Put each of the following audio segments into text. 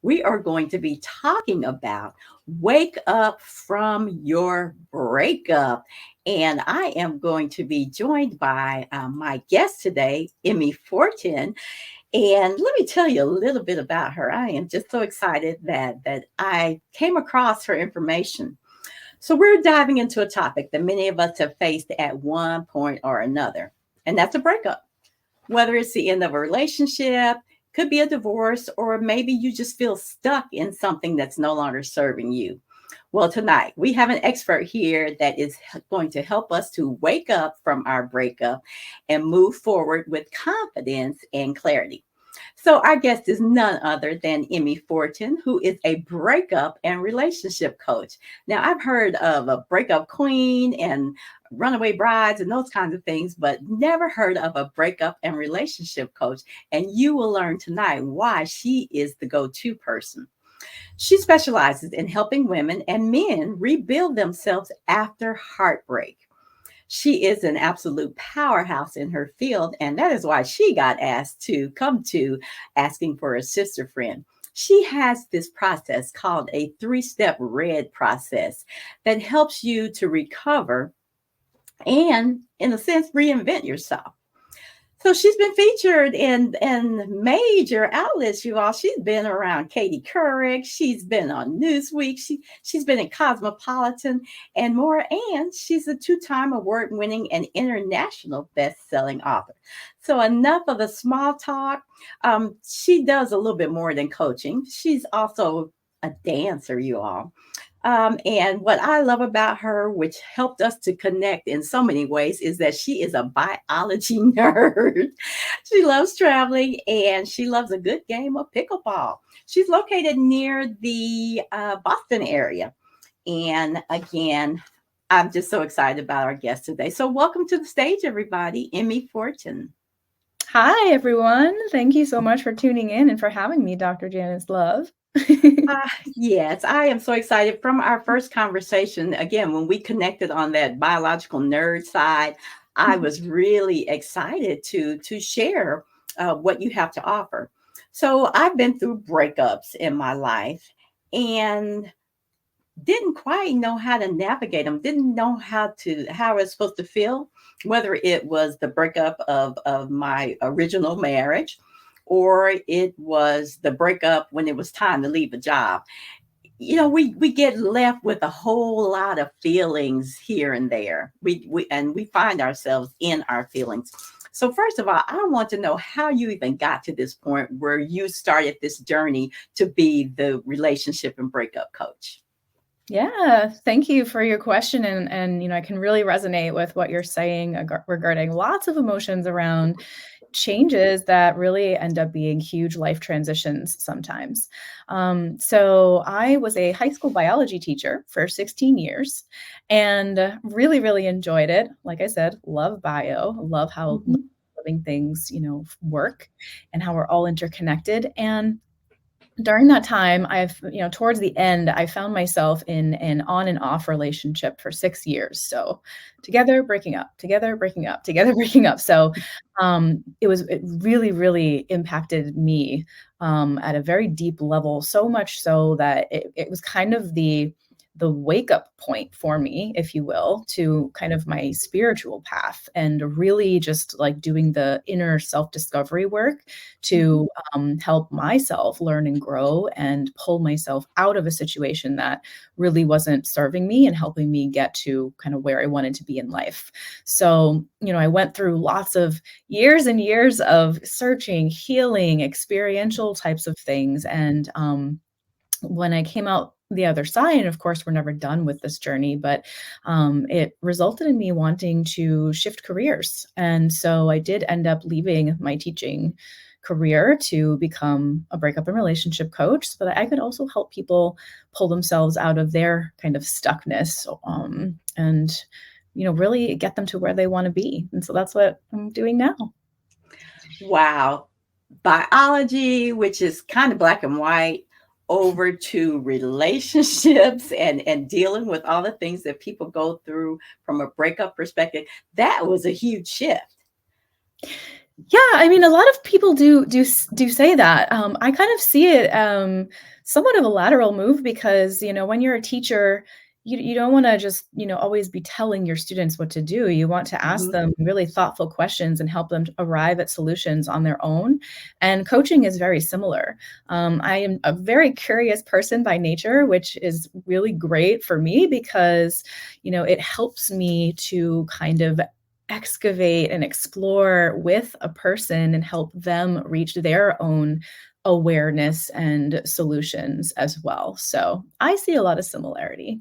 we are going to be talking about wake up from your breakup. And I am going to be joined by my guest today, Emmi Fortin. And let me tell you a little bit about her. I am just so excited that I came across her information. So we're diving into a topic that many of us have faced at one point or another, and that's a breakup. Whether it's the end of a relationship, could be a divorce, or maybe you just feel stuck in something that's no longer serving you. Well, tonight we have an expert here that is going to help us to wake up from our breakup and move forward with confidence and clarity. So, our guest is none other than Emmi Fortin, who is a breakup and relationship coach. Now, I've heard of a breakup queen and runaway brides and those kinds of things, but never heard of a breakup and relationship coach. And you will learn tonight why she is the go to person. She specializes in helping women and men rebuild themselves after heartbreak. She is an absolute powerhouse in her field, and that is why she got asked to come to Asking for a Sister Friend. She has this process called a three-step red process that helps you to recover and, in a sense, reinvent yourself. So she's been featured in major outlets, you all. She's been around Katie Couric. She's been on Newsweek. She's been in Cosmopolitan and more. And she's a two-time award-winning and international best-selling author. So enough of the small talk. She does a little bit more than coaching. She's also a dancer, you all. And what I love about her, which helped us to connect in so many ways, is that she is a biology nerd. She loves traveling and she loves a good game of pickleball. She's located near the Boston area. And again, I'm just so excited about our guest today. So, welcome to the stage, everybody, Emmi Fortin. Hi, everyone. Thank you so much for tuning in and for having me, Dr. Janice Love. Yes, I am so excited. From our first conversation, again, when we connected on that biological nerd side, I was really excited to share what you have to offer. So I've been through breakups in my life and didn't quite know how to navigate them. Didn't know how I was supposed to feel, whether it was the breakup of my original marriage or it was the breakup when it was time to leave a job. We get left with a whole lot of feelings here and there. We find ourselves in our feelings. So first of all, I want to know how you even got to this point where you started this journey to be the relationship and breakup coach. Yeah, thank you for your question. And I can really resonate with what you're saying regarding lots of emotions around changes that really end up being huge life transitions sometimes. So I was a high school biology teacher for 16 years and really, really enjoyed it. Like I said, love bio, love how Mhm. living things, work and how we're all interconnected. And during that time, towards the end, I found myself in an on and off relationship for 6 years. So together, breaking up, together, breaking up, together, breaking up. So it really, really impacted me at a very deep level, so much so that it was kind of the wake up point for me, if you will, to kind of my spiritual path and really just like doing the inner self-discovery work to help myself learn and grow and pull myself out of a situation that really wasn't serving me and helping me get to kind of where I wanted to be in life. So, I went through lots of years and years of searching, healing, experiential types of things. And when I came out the other side, and of course, we're never done with this journey, but it resulted in me wanting to shift careers. And so I did end up leaving my teaching career to become a breakup and relationship coach so that I could also help people pull themselves out of their kind of stuckness and really get them to where they want to be. And so that's what I'm doing now. Wow. Biology, which is kind of black and white, over to relationships and dealing with all the things that people go through from a breakup perspective. That was a huge shift. Yeah, I mean, a lot of people do say that. I kind of see it somewhat of a lateral move because when you're a teacher, you don't want to just always be telling your students what to do. You want to ask Mhm. them really thoughtful questions and help them to arrive at solutions on their own. And coaching is very similar. I am a very curious person by nature, which is really great for me because it helps me to kind of excavate and explore with a person and help them reach their own awareness and solutions as well. So I see a lot of similarity.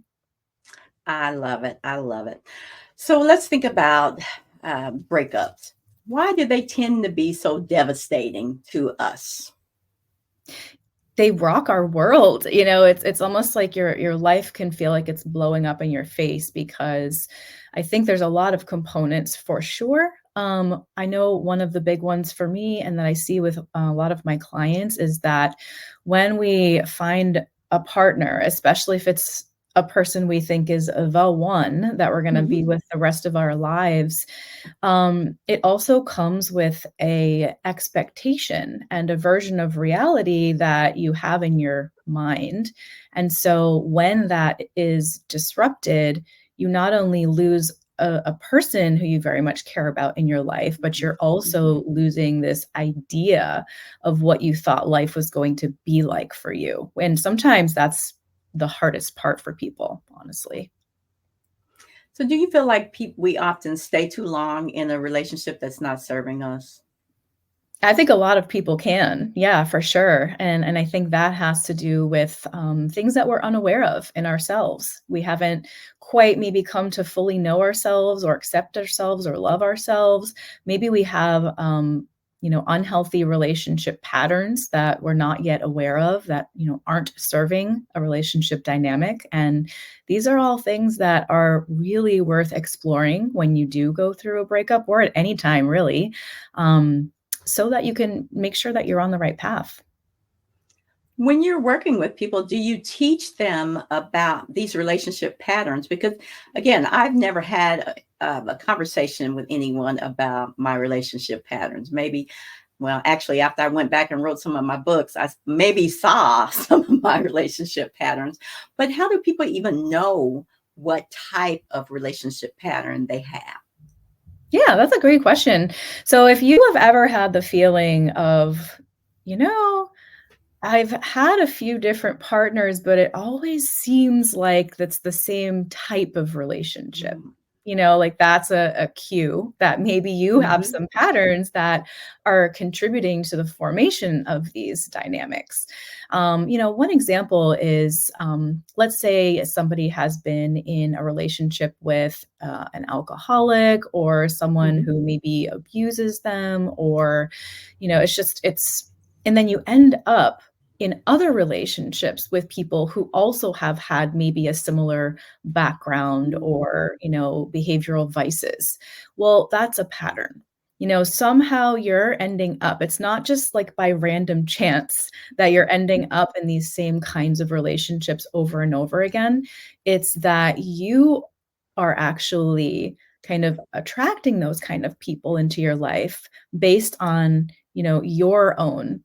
I love it. I love it. So let's think about breakups. Why do they tend to be so devastating to us? They rock our world. It's almost like your life can feel like it's blowing up in your face because I think there's a lot of components for sure. I know one of the big ones for me and that I see with a lot of my clients is that when we find a partner, especially if it's a person we think is the one that we're going to Mhm. be with the rest of our lives, it also comes with a expectation and a version of reality that you have in your mind. And so when that is disrupted, you not only lose a person who you very much care about in your life, but you're Mhm. also losing this idea of what you thought life was going to be like for you. And sometimes that's the hardest part for people, honestly. So, do you feel like we often stay too long in a relationship that's not serving us? I think a lot of people can. Yeah, for sure. And I think that has to do with things that we're unaware of in ourselves. We haven't quite maybe come to fully know ourselves or accept ourselves or love ourselves. Maybe we have unhealthy relationship patterns that we're not yet aware of that aren't serving a relationship dynamic. And these are all things that are really worth exploring when you do go through a breakup or at any time, really. Um, so that you can make sure that you're on the right path. When you're working with people, do you teach them about these relationship patterns? Because again, I've never had a conversation with anyone about my relationship patterns. Maybe, well, actually, after I went back and wrote some of my books, maybe saw some of my relationship patterns. But how do people even know what type of relationship pattern they have? Yeah, that's a great question. So if you have ever had the feeling of, you know, I've had a few different partners, but it always seems like that's the same type of relationship. Like that's a cue that maybe you have Mm-hmm. some patterns that are contributing to the formation of these dynamics. One example is let's say somebody has been in a relationship with an alcoholic or someone Hmm. who maybe abuses them, or, and then you end up in other relationships with people who also have had maybe a similar background or, behavioral vices. Well, that's a pattern. Somehow you're ending up, it's not just like by random chance that you're ending up in these same kinds of relationships over and over again. It's that you are actually kind of attracting those kind of people into your life based on, your own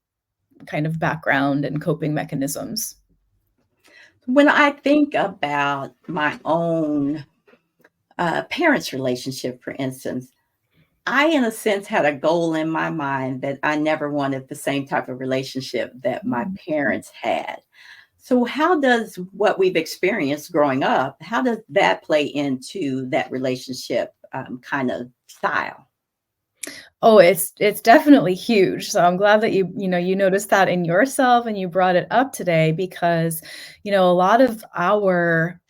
kind of background and coping mechanisms. When I think about my own parents' relationship, for instance, I, in a sense, had a goal in my mind that I never wanted the same type of relationship that my Mm. parents had. So, how does what we've experienced growing up, how does that play into that relationship kind of style? Oh, it's definitely huge. So I'm glad that you noticed that in yourself and you brought it up today because, a lot of our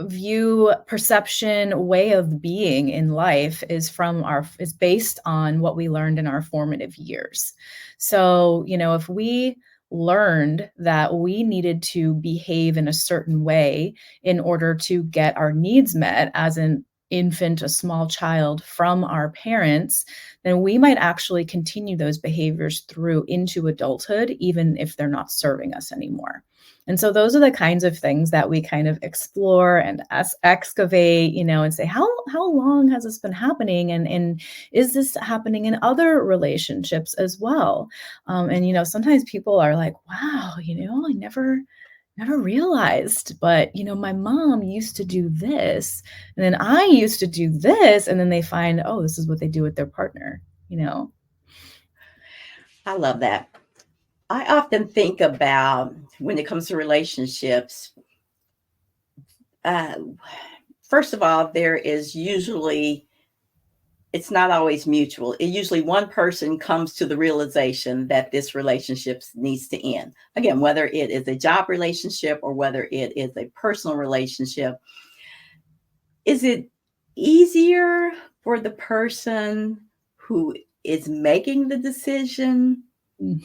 view, perception, way of being in life is based on what we learned in our formative years. So, if we learned that we needed to behave in a certain way in order to get our needs met, as in infant, a small child from our parents, then we might actually continue those behaviors through into adulthood, even if they're not serving us anymore. And so those are the kinds of things that we kind of explore and excavate, and say, how long has this been happening? And is this happening in other relationships as well? And sometimes people are like, wow, I never realized, but my mom used to do this, and then I used to do this, and then they find, oh, this is what they do with their partner. I love that. I often think about when it comes to relationships, uh, first of all, there is usually, it's not always mutual. It usually one person comes to the realization that this relationship needs to end. Again, whether it is a job relationship or whether it is a personal relationship, is it easier for the person who is making the decision Mm.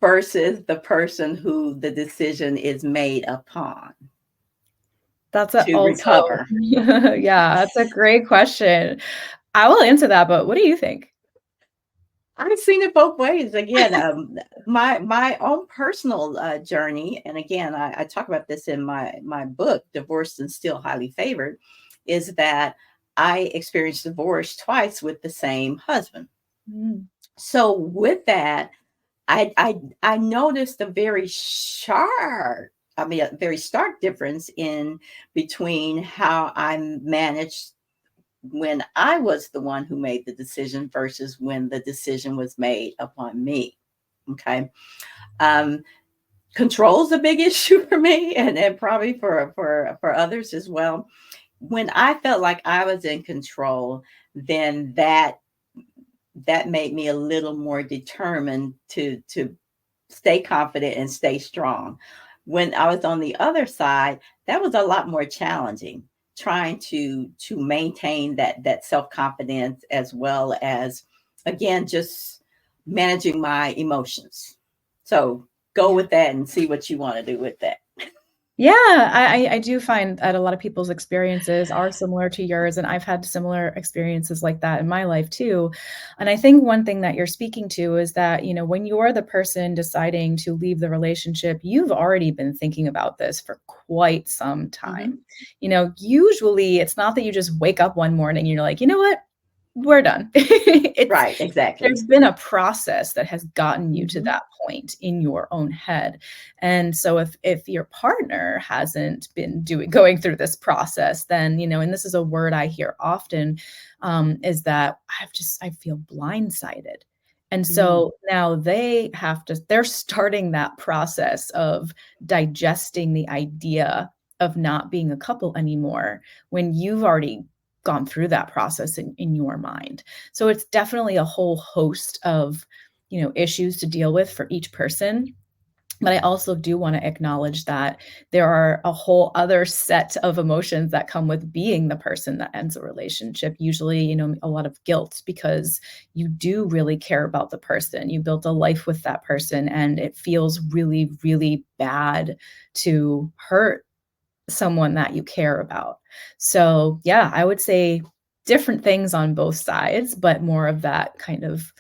versus the person who the decision is made upon That's to also recover? yeah, that's a great question. I will answer that, but what do you think? I've seen it both ways. Again, my own personal journey, and again, I talk about this in my book, "Divorced and Still Highly Favored," is that I experienced divorce twice with the same husband. Mm. So with that, I noticed a very sharp, I mean, a very stark difference in between how I managed when I was the one who made the decision versus when the decision was made upon me. Okay. Um, Control's a big issue for me, and probably for others as well. When I felt like I was in control, then that made me a little more determined to stay confident and stay strong. When I was on the other side, that was a lot more challenging, trying to maintain that self-confidence, as well as, again, just managing my emotions. So go Yeah. with that and see what you want to do with that. Yeah, I do find that a lot of people's experiences are similar to yours, and I've had similar experiences like that in my life too. And I think one thing that you're speaking to is that, when you're the person deciding to leave the relationship, you've already been thinking about this for quite some time. Mhm. Usually it's not that you just wake up one morning and you're like, you know what? We're done. It's Right, exactly. There's been a process that has gotten you to Mhm. that point in your own head. And so if your partner hasn't been going through this process, then, and this is a word I hear often, is that I feel blindsided. And Mm. so now they're starting that process of digesting the idea of not being a couple anymore when you've already gone through that process in your mind. So it's definitely a whole host of, issues to deal with for each person. But I also do want to acknowledge that there are a whole other set of emotions that come with being the person that ends a relationship. Usually, a lot of guilt because you do really care about the person. You built a life with that person, and it feels really, really bad to hurt someone that you care about. So, yeah, I would say different things on both sides, but more of that kind of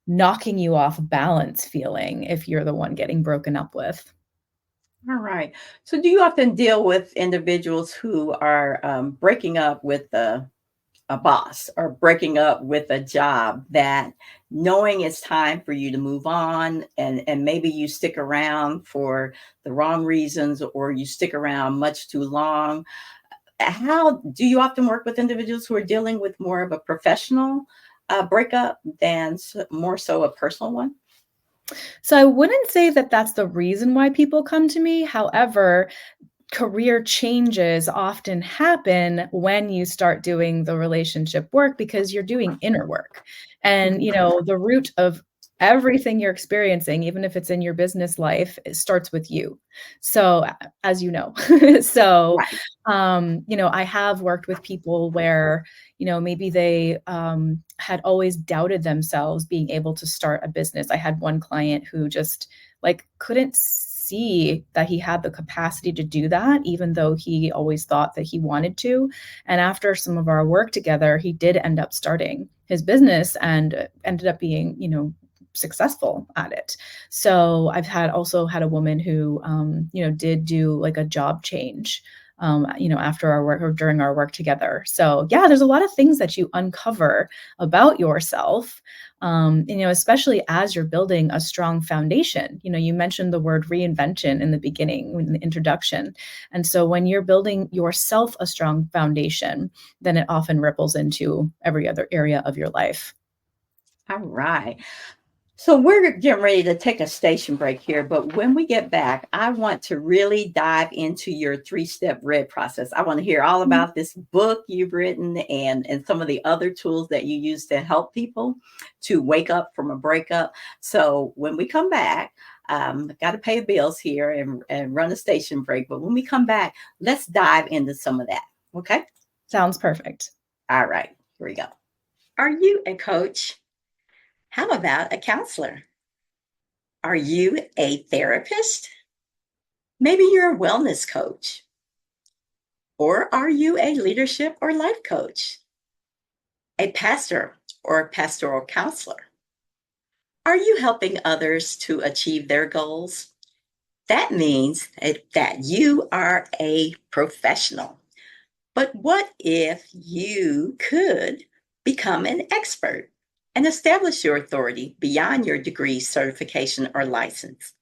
knocking you off balance feeling if you're the one getting broken up with. All right. So do you often deal with individuals who are breaking up with a boss or breaking up with a job, that knowing it's time for you to move on, and maybe you stick around for the wrong reasons, or you stick around much too long? How do you often work with individuals who are dealing with more of a professional breakup than more so a personal one? So I wouldn't say that that's the reason why people come to me. However, career changes often happen when you start doing the relationship work because you're doing inner work. And, Mhm. the root of everything you're experiencing, even if it's in your business life, it starts with you. So, as you know, so, Right. I have worked with people where, maybe they had always doubted themselves being able to start a business. I had one client who just like couldn't see that he had the capacity to do that, even though he always thought that he wanted to. And after some of our work together, he did end up starting his business and ended up being, successful at it. So I've also had a woman who, did do like a job change, after our work or during our work together. So yeah, there's a lot of things that you uncover about yourself, especially as you're building a strong foundation. You mentioned the word reinvention in the beginning, in the introduction. And so when you're building yourself a strong foundation, then it often ripples into every other area of your life. All right. So we're getting ready to take a station break here, but when we get back, I want to really dive into your three-step red process. I want to hear all about this book you've written and some of the other tools that you use to help people to wake up from a breakup. So when we come back, got to pay bills here and run a station break. But when we come back, let's dive into some of that. Okay? Sounds perfect. All right, here we go. Are you a coach? How about a counselor? Are you a therapist? Maybe you're a wellness coach. Or are you a leadership or life coach? A pastor or a pastoral counselor? Are you helping others to achieve their goals? That means that you are a professional. But what if you could become an expert and establish your authority beyond your degree, certification, or license?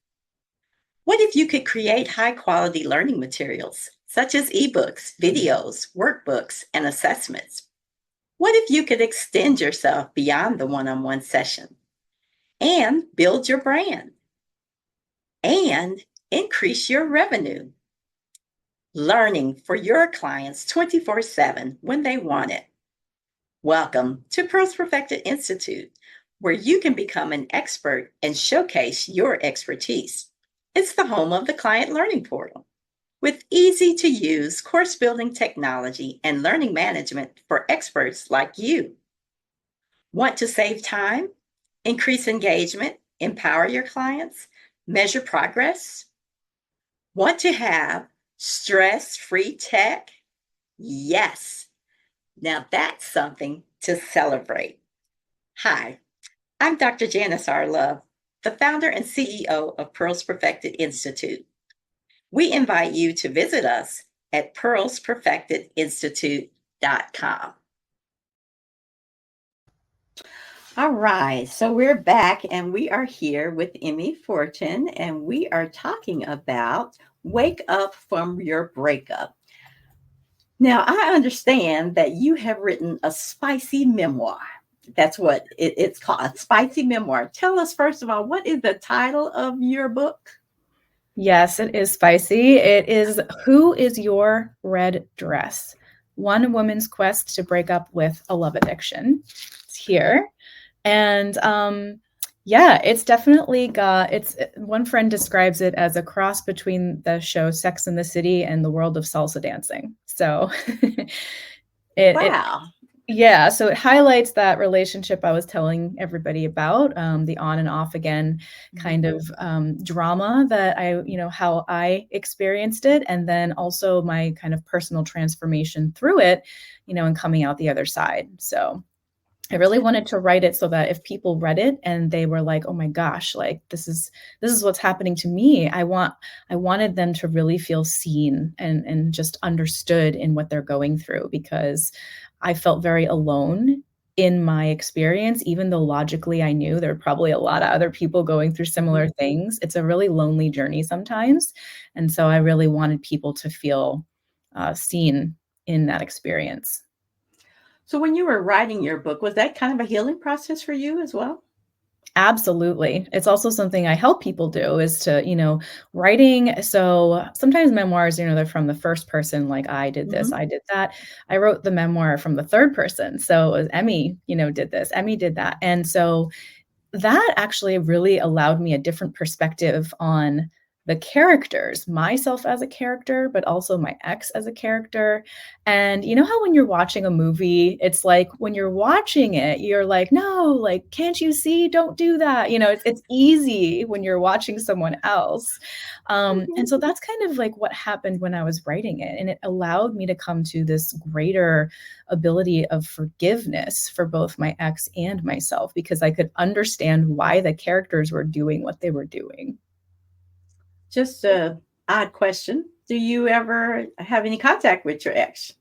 What if you could create high-quality learning materials, such as ebooks, videos, workbooks, and assessments? What if you could extend yourself beyond the one-on-one session and build your brand and increase your revenue? Learning for your clients 24/7 when they want it. Welcome to Pearls Perfected Institute, where you can become an expert and showcase your expertise. It's the home of the Client Learning Portal, with easy-to-use course-building technology and learning management for experts like you. Want to save time, increase engagement, empower your clients, measure progress? Want to have stress-free tech? Yes. Now that's something to celebrate. Hi, I'm Dr. Janice R. Love, the founder and CEO of Pearls Perfected Institute. We invite you to visit us at pearlsperfectedinstitute.com. All right, so we're back and we are here with Emmi Fortin, and we are talking about Wake Up from Your Breakup. Now, I understand that you have written a spicy memoir. That's what it's called, a spicy memoir. Tell us, first of all, what is the title of your book? Yes, it is spicy. It is Who is Your Red Dress? One Woman's Quest to Break Up with a Love Addiction. It's here. And it's definitely one friend describes it as a cross between the show Sex and the City and the world of salsa dancing. So Wow. So it highlights that relationship I was telling everybody about, the on and off again kind of drama that how I experienced it. And then also my kind of personal transformation through it, and coming out the other side. So I really wanted to write it so that if people read it and they were like, oh my gosh, like this is what's happening to me. I wanted them to really feel seen and just understood in what they're going through, because I felt very alone in my experience, even though logically I knew there were probably a lot of other people going through similar things. It's a really lonely journey sometimes. And so I really wanted people to feel seen in that experience. So when you were writing your book, was that kind of a healing process for you as well? Absolutely. It's also something I help people do, is to, writing. So sometimes memoirs, they're from the first person, like I did this, I did that. I wrote the memoir from the third person. So it was Emmi, did this, Emmi did that. And so that actually really allowed me a different perspective on the characters, myself as a character, but also my ex as a character. And you know how when you're watching a movie, it's like when you're watching it, you're like, no, like, can't you see? Don't do that. It's easy when you're watching someone else. And so that's kind of like what happened when I was writing it. And it allowed me to come to this greater ability of forgiveness for both my ex and myself, because I could understand why the characters were doing what they were doing. Just a odd question. Do you ever have any contact with your ex?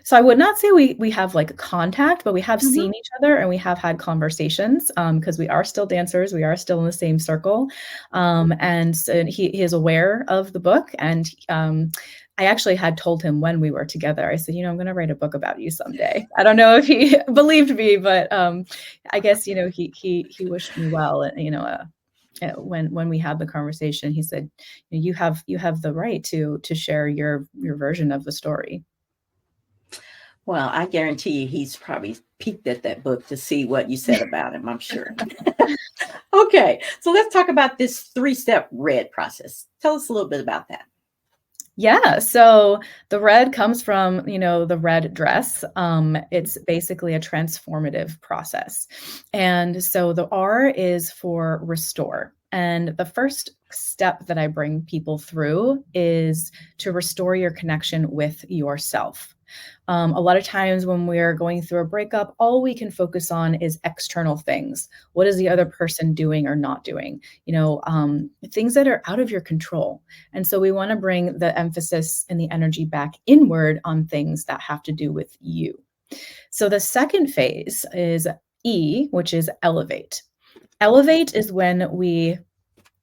So I would not say we have like contact, but we have Mhm. seen each other and we have had conversations, because we are still dancers. We are still in the same circle. And so he is aware of the book. And I actually had told him when we were together, I said, I'm going to write a book about you someday. I don't know if he believed me, but I guess, he wished me well. And, when we had the conversation, he said, you have the right to share your version of the story. Well, I guarantee you he's probably peeked at that book to see what you said about him, I'm sure. Okay, so let's talk about this three-step red process. Tell us a little bit about that. Yeah, so the red comes from, the red dress. It's basically a transformative process. And so the R is for restore. And the first step that I bring people through is to restore your connection with yourself. A lot of times when we're going through a breakup, all we can focus on is external things. What is the other person doing or not doing? Things that are out of your control. And so we want to bring the emphasis and the energy back inward on things that have to do with you. So the second phase is E, which is elevate. Elevate is when we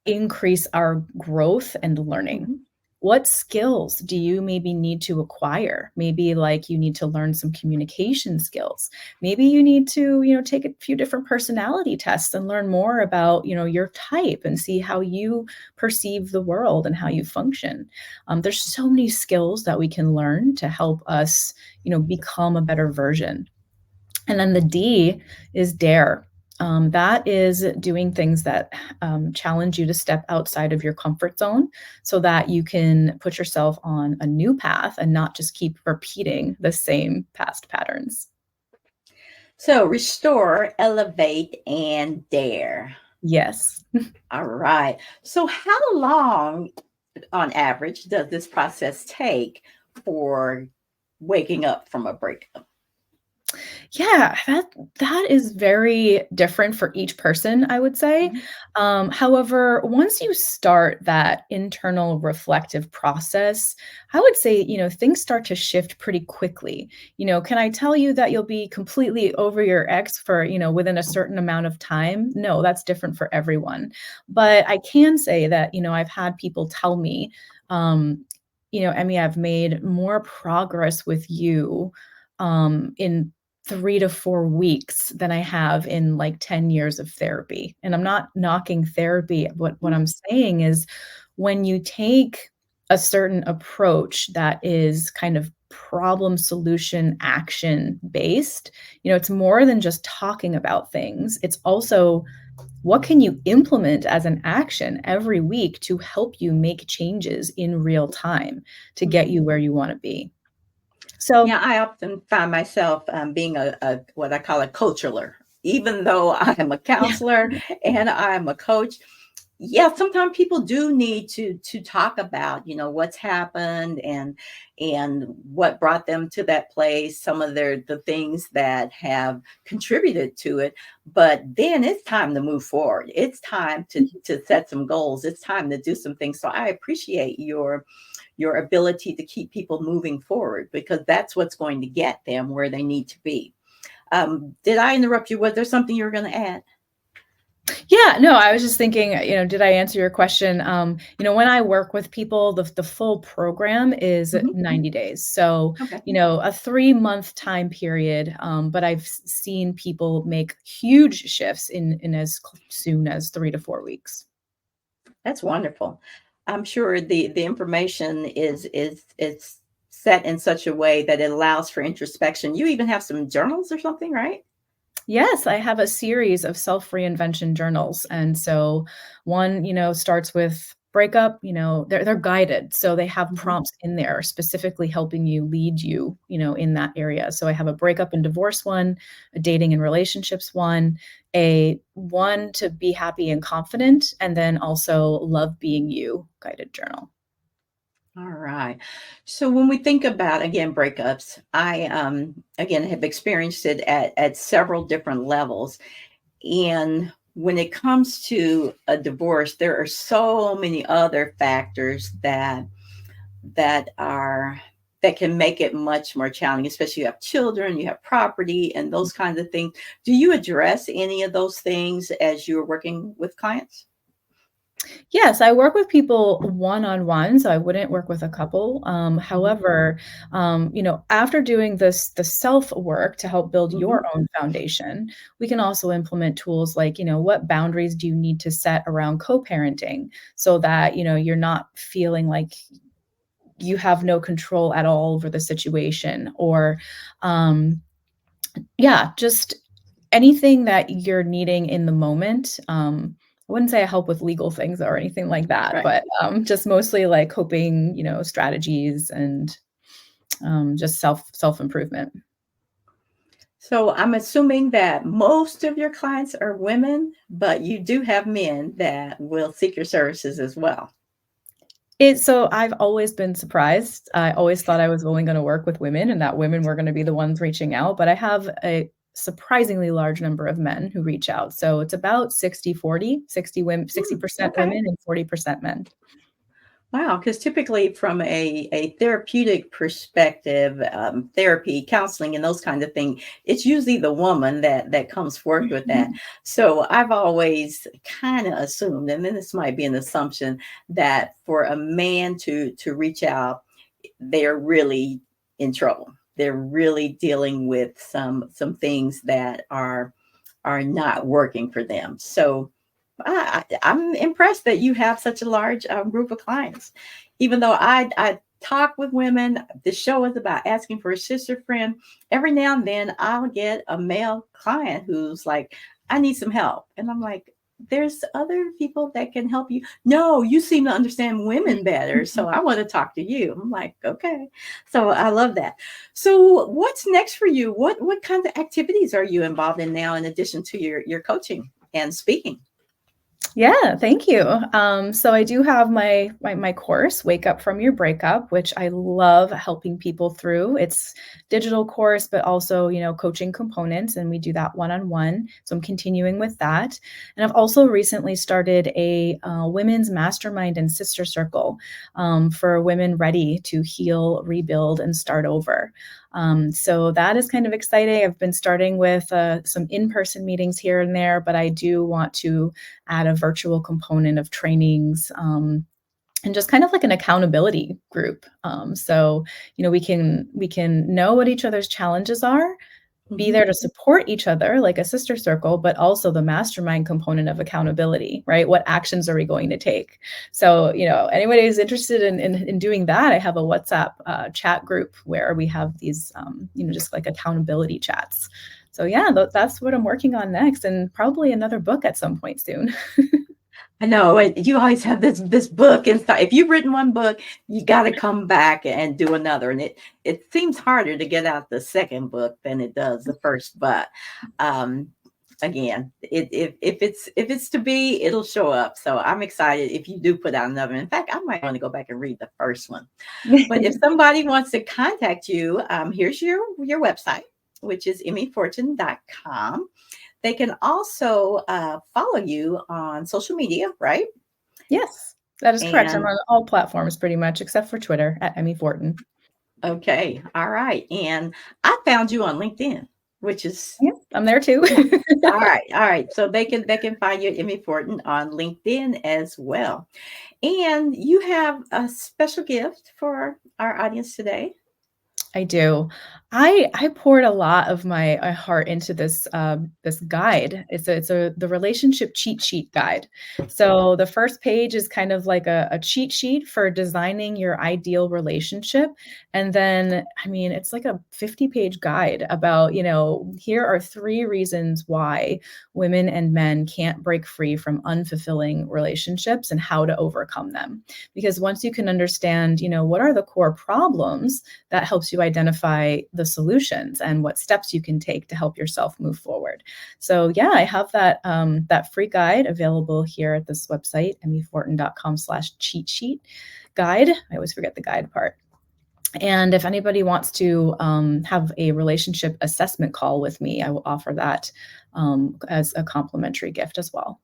increase our growth and learning. Mhm. What skills do you maybe need to acquire? Maybe like you need to learn some communication skills. Maybe you need to, take a few different personality tests and learn more about, your type and see how you perceive the world and how you function. There's so many skills that we can learn to help us, become a better version. And then the D is dare. That is doing things that challenge you to step outside of your comfort zone so that you can put yourself on a new path and not just keep repeating the same past patterns. So restore, elevate, and dare. Yes. All right. So how long, on average, does this process take for waking up from a breakup? Yeah, that is very different for each person, I would say. Mhm. However, once you start that internal reflective process, I would say, things start to shift pretty quickly. Can I tell you that you'll be completely over your ex for, within a certain amount of time? No, that's different for everyone. But I can say that, I've had people tell me, Emmy, I've made more progress with you in 3 to 4 weeks than I have in like 10 years of therapy. And I'm not knocking therapy. What I'm saying is when you take a certain approach that is kind of problem solution action based, it's more than just talking about things. It's also what can you implement as an action every week to help you make changes in real time to get you where you want to be. So Yeah, I often find myself being a what I call a coacher. Even though I'm a yeah. counselor and I'm a coach, yeah, sometimes people do need to talk about, what's happened and what brought them to that place, some of the things that have contributed to it. But then it's time to move forward. It's time to set some goals. It's time to do some things. So I appreciate your ability to keep people moving forward because that's what's going to get them where they need to be. Did I interrupt you? Was there something you were going to add? Yeah, no, I was just thinking, did I answer your question? When I work with people, the full program is Mhm. 90 days. So, Okay. a 3 month time period. But I've seen people make huge shifts in as soon as 3 to 4 weeks. That's wonderful. I'm sure the information is set in such a way that it allows for introspection. You even have some journals or something, right? Yes, I have a series of self reinvention journals. And so one, starts with breakup, they're guided. So they have prompts in there specifically helping you, lead you, in that area. So I have a breakup and divorce one, a dating and relationships one, a one to be happy and confident, and then also love being you guided journal. All right. So when we think about, again, breakups, I again have experienced it at several different levels. And when it comes to a divorce, there are so many other factors that are that can make it much more challenging, especially you have children, you have property and those kinds of things. Do you address any of those things as you're working with clients? Yes, I work with people one-on-one, so I wouldn't work with a couple. However, after doing the self work to help build Mm-hmm. your own foundation, we can also implement tools like, what boundaries do you need to set around co-parenting so that, you're not feeling like you have no control at all over the situation, or just anything that you're needing in the moment. I wouldn't say I help with legal things or anything like that, Right. but just mostly like coping, strategies and just self-improvement. So I'm assuming that most of your clients are women, but you do have men that will seek your services as well. So I've always been surprised. I always thought I was only going to work with women and that women were going to be the ones reaching out, but I have a surprisingly large number of men who reach out. So it's about 60-40, 60 women, 60% Okay. women and 40% men. Wow, because typically from a therapeutic perspective, therapy, counseling, and those kinds of things, it's usually the woman that comes forth with that. So I've always kind of assumed, and then this might be an assumption, that for a man to reach out, they're really in trouble. They're really dealing with some things that are not working for them. So I'm impressed that you have such a large group of clients. Even though I talk with women, the show is about asking for a sister friend. Every now and then I'll get a male client who's like, I need some help. And I'm like, there's other people that can help you. No, you seem to understand women better. So I want to talk to you. I'm like, okay. So I love that. So what's next for you? What kinds of activities are you involved in now in addition to your coaching and speaking? Yeah, thank you. So I do have my course, Wake Up from Your Breakup, which I love helping people through. It's digital course, but also, coaching components, and we do that one-on-one. So I'm continuing with that. And I've also recently started a women's mastermind and sister circle for women ready to heal, rebuild, and start over. So that is kind of exciting. I've been starting with some in-person meetings here and there, but I do want to add a virtual component of trainings, and just kind of like an accountability group. So, we can know what each other's challenges are, be Mhm. there to support each other like a sister circle, but also the mastermind component of accountability, right? What actions are we going to take? So, anybody who's interested in doing that, I have a WhatsApp chat group where we have these, just like accountability chats. So yeah, that's what I'm working on next, and probably another book at some point soon. I know you always have this book inside. If you've written one book, you got to come back and do another. And it seems harder to get out the second book than it does the first. But um, again, if it's to be, it'll show up. So I'm excited if you do put out another. In fact, I might want to go back and read the first one. But if somebody wants to contact you, here's your website, which is emmifortin.com. They can also follow you on social media, right? Yes, that is correct. I'm And on all platforms pretty much except for Twitter at Emmi Fortin. okay, all right. And I found you on LinkedIn, which is Yep, I'm there too. yeah. All right. So they can find you at Emmy Fortin on LinkedIn as well. And you have a special gift for our audience today. I do. I poured a lot of my heart into this guide. It's the relationship cheat sheet guide. So the first page is kind of like a cheat sheet for designing your ideal relationship, and then I mean it's like a 50-page guide about here are 3 reasons why women and men can't break free from unfulfilling relationships and how to overcome them. Because once you can understand what are the core problems, that helps you identify the solutions and what steps you can take to help yourself move forward. So yeah, I have that free guide available here at this website, emmifortin.com/cheat sheet guide. I always forget the guide part. And if anybody wants to have a relationship assessment call with me, I will offer that as a complimentary gift as well.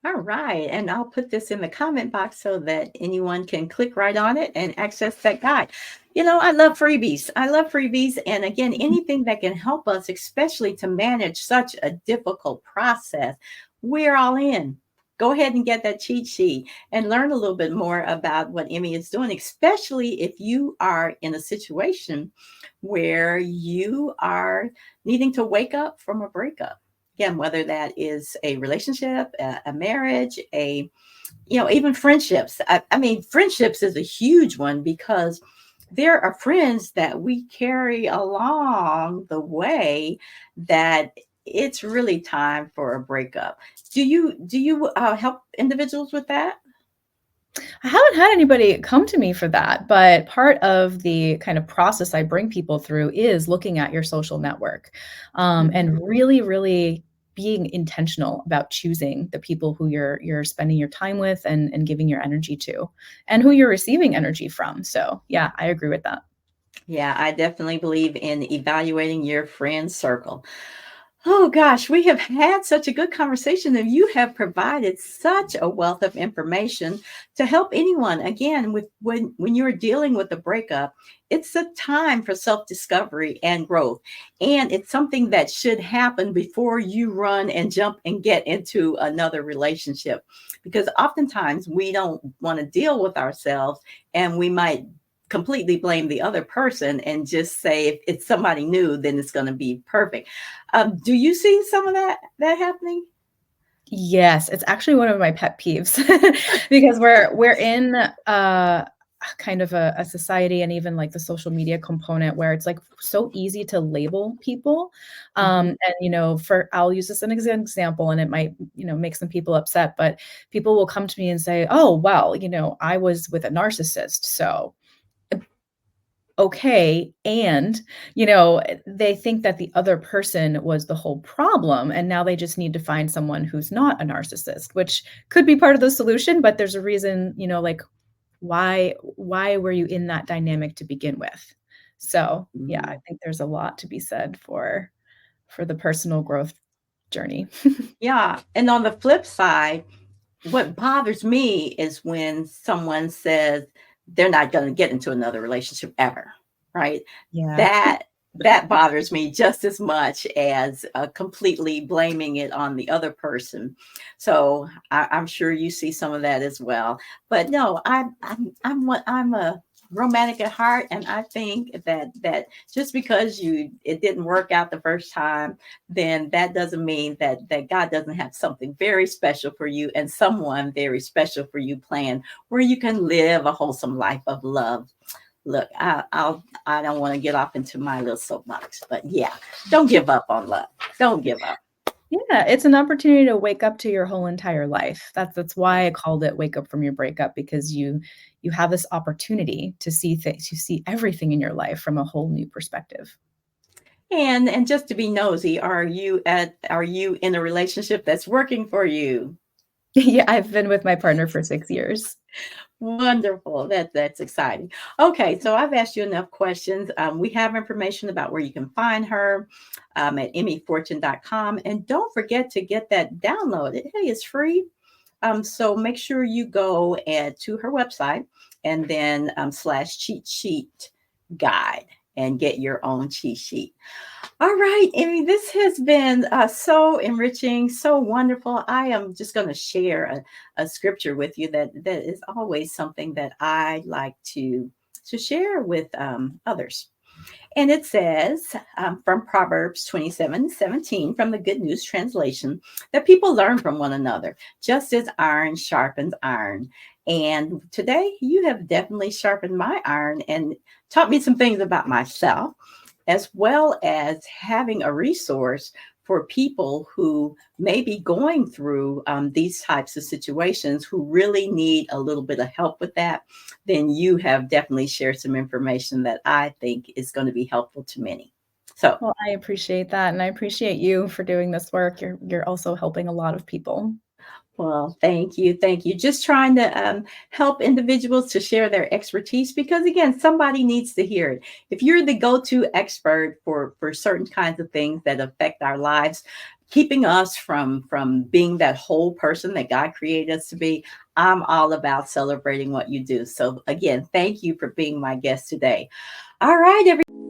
All right. And I'll put this in the comment box so that anyone can click right on it and access that guide. I love freebies. I love freebies. And again, anything that can help us, especially to manage such a difficult process, we're all in. Go ahead and get that cheat sheet and learn a little bit more about what Emmy is doing, especially if you are in a situation where you are needing to wake up from a breakup. Again, whether that is a relationship, a marriage, even friendships. I mean, friendships is a huge one because there are friends that we carry along the way that it's really time for a breakup. Do you help individuals with that? I haven't had anybody come to me for that, but part of the kind of process I bring people through is looking at your social network, and really, really being intentional about choosing the people who you're spending your time with and giving your energy to, and who you're receiving energy from. So yeah, I agree with that. Yeah, I definitely believe in evaluating your friend circle. Oh gosh, we have had such a good conversation, and you have provided such a wealth of information to help anyone. Again, with when you're dealing with a breakup, it's a time for self-discovery and growth. And it's something that should happen before you run and jump and get into another relationship. Because oftentimes we don't want to deal with ourselves, and we might completely blame the other person and just say if it's somebody new, then it's going to be perfect. Do you see some of that happening? Yes, it's actually one of my pet peeves because we're in kind of a society, and even like the social media component, where it's like so easy to label people. Mhm. And for I'll use this as an example, and it might make some people upset, but people will come to me and say, "Oh, well, I was with a narcissist, so okay." And they think that the other person was the whole problem, and now they just need to find someone who's not a narcissist, which could be part of the solution, but there's a reason, like why were you in that dynamic to begin with? So yeah, I Mhm. think there's a lot to be said for the personal growth journey. Yeah. And on the flip side, what bothers me is when someone says they're not going to get into another relationship ever, right? Yeah. That bothers me just as much as completely blaming it on the other person. So I'm sure you see some of that as well. But no, I'm a romantic at heart, and I think that just because it didn't work out the first time, then that doesn't mean that God doesn't have something very special for you and someone very special for you planned where you can live a wholesome life of love. Look, I don't want to get off into my little soapbox, but yeah, don't give up on love. Don't give up. Yeah, it's an opportunity to wake up to your whole entire life. That's why I called it "Wake Up from Your Breakup," because you have this opportunity to see things, to see everything in your life from a whole new perspective. And just to be nosy, are you in a relationship that's working for you? Yeah, I've been with my partner for 6 years. Wonderful. That's exciting. Okay, so I've asked you enough questions. We have information about where you can find her at emmifortin.com. And don't forget to get that downloaded. Hey, it's free. So make sure you go to her website and then slash cheat sheet guide and get your own cheat sheet. All right, Emmy, this has been so enriching, so wonderful. I am just going to share a scripture with you that is always something that I like to to share with others. And it says from Proverbs 27:17 from the Good News Translation that people learn from one another, just as iron sharpens iron. And today you have definitely sharpened my iron and taught me some things about myself, as well as having a resource for people who may be going through these types of situations who really need a little bit of help with that. Then you have definitely shared some information that I think is going to be helpful to many. So, Well, I appreciate that, and I appreciate you for doing this work. You're also helping a lot of people. well, thank you. Thank you. Just trying to help individuals to share their expertise because, again, somebody needs to hear it. If you're the go to expert for certain kinds of things that affect our lives, keeping us from being that whole person that God created us to be, I'm all about celebrating what you do. So, again, thank you for being my guest today. All right, everybody.